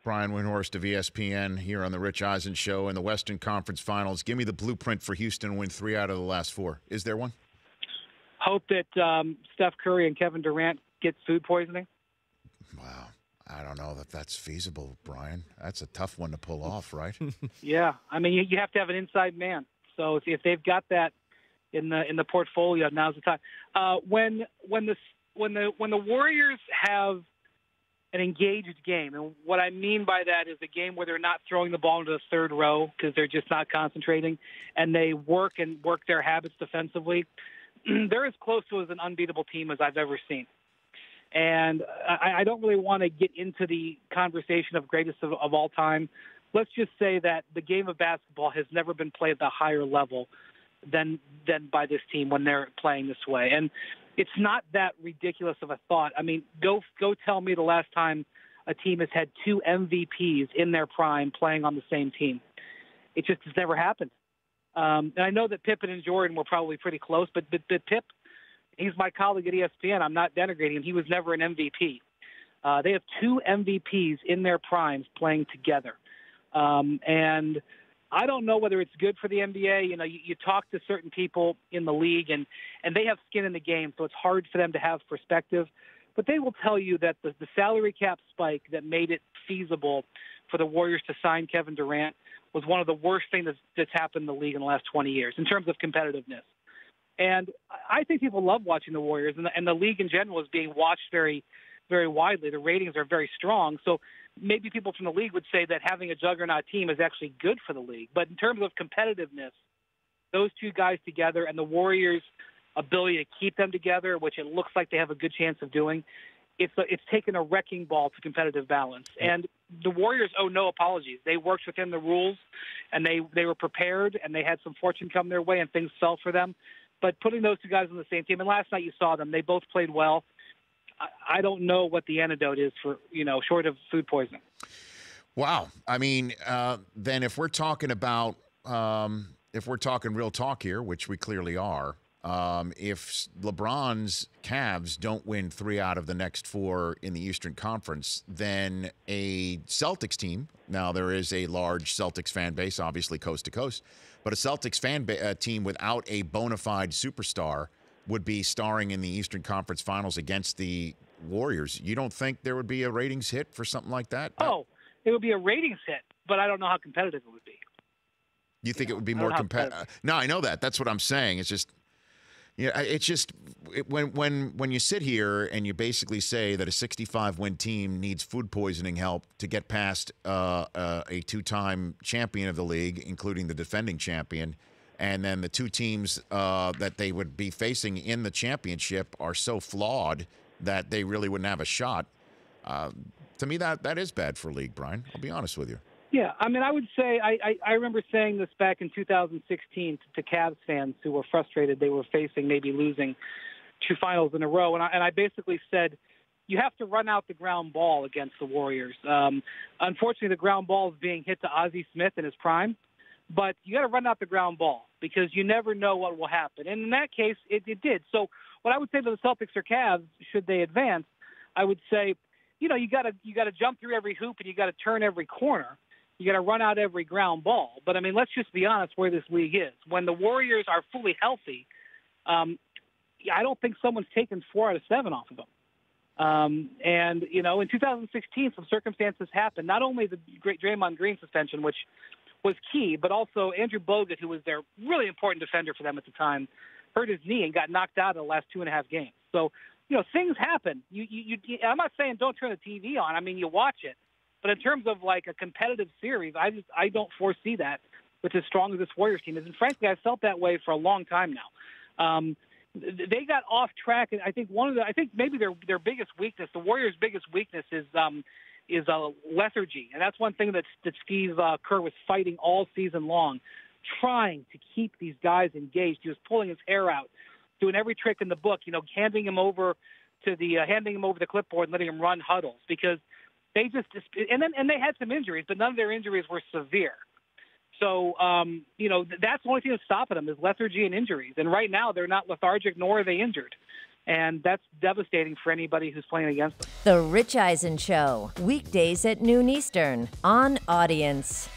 Brian Windhorst of ESPN here on the Rich Eisen Show in the Western Conference Finals. Give me the blueprint for Houston to win 3 out of the last 4. Is there one? Hope that Steph Curry and Kevin Durant get food poisoning. Wow. I don't know that that's feasible, Brian. That's a tough one to pull off, right? Yeah. I mean, you have to have an inside man. So if they've got that in the portfolio, now's the time. When the Warriors have an engaged game, and what I mean by that is a game where they're not throwing the ball into the third row because they're just not concentrating, and they work their habits defensively, they're as close to as an unbeatable team as I've ever seen. And I don't really want to get into the conversation of greatest of all time. Let's just say that the game of basketball has never been played at a higher level than by this team when they're playing this way. And it's not that ridiculous of a thought. I mean, go tell me the last time a team has had 2 MVPs in their prime playing on the same team. It just has never happened. And I know that Pippen and Jordan were probably pretty close, but Pip, he's my colleague at ESPN. I'm not denigrating him. He was never an MVP. They have 2 MVPs in their primes playing together. And I don't know whether it's good for the NBA. You know, you talk to certain people in the league, and they have skin in the game, so it's hard for them to have perspective. But they will tell you that the salary cap spike that made it feasible for the Warriors to sign Kevin Durant was one of the worst things that's happened in the league in the last 20 years in terms of competitiveness. And I think people love watching the Warriors, and the league in general is being watched very, very widely. The ratings are very strong. So maybe people from the league would say that having a juggernaut team is actually good for the league. But in terms of competitiveness, those 2 guys together and the Warriors' ability to keep them together, which it looks like they have a good chance of doing, it's taken a wrecking ball to competitive balance. And the Warriors owe no apologies. They worked within the rules, and they were prepared, and they had some fortune come their way, and things fell for them. But putting those 2 guys on the same team, and last night you saw them, they both played well. I don't know what the antidote is for, short of food poisoning. Wow. I mean, then if we're talking about, if we're talking real talk here, which we clearly are, if LeBron's Cavs don't win 3 out of the next 4 in the Eastern Conference, then a Celtics team, now there is a large Celtics fan base, obviously coast to coast, but a Celtics team without a bona fide superstar would be starring in the Eastern Conference Finals against the Warriors. You don't think there would be a ratings hit for something like that? Oh, it would be a ratings hit, but I don't know how competitive it would be. You think it would be more competitive? No, I know that. That's what I'm saying. It's just, when you sit here and you basically say that a 65-win team needs food poisoning help to get past a 2-time champion of the league, including the defending champion, and then the 2 teams that they would be facing in the championship are so flawed that they really wouldn't have a shot. To me, that is bad for a league, Brian. I'll be honest with you. Yeah, I mean, I would say I remember saying this back in 2016 to Cavs fans who were frustrated they were facing maybe losing 2 finals in a row, and I basically said you have to run out the ground ball against the Warriors. Unfortunately, the ground ball is being hit to Ozzie Smith in his prime, but you got to run out the ground ball because you never know what will happen. And in that case, it did. So what I would say to the Celtics or Cavs, should they advance, I would say, you got to jump through every hoop and you got to turn every corner. You got to run out every ground ball. But, I mean, let's just be honest where this league is. When the Warriors are fully healthy, I don't think someone's taken 4 out of 7 off of them. And, in 2016, some circumstances happened. Not only the great Draymond Green suspension, which was key, but also Andrew Bogut, who was their really important defender for them at the time, hurt his knee and got knocked out in the last 2.5 games. So, things happen. I'm not saying don't turn the TV on. I mean, you watch it. But in terms of like a competitive series, I don't foresee that with as strong as this Warriors team is. And frankly, I felt that way for a long time now. They got off track, and I think maybe their biggest weakness, the Warriors' biggest weakness, is lethargy, and that's one thing that Steve Kerr was fighting all season long, trying to keep these guys engaged. He was pulling his hair out, doing every trick in the book, handing him over the clipboard and letting him run huddles because. They and they had some injuries, but none of their injuries were severe. So, that's the only thing that's stopping them is lethargy and injuries. And right now, they're not lethargic, nor are they injured. And that's devastating for anybody who's playing against them. The Rich Eisen Show, weekdays at noon Eastern on Audience.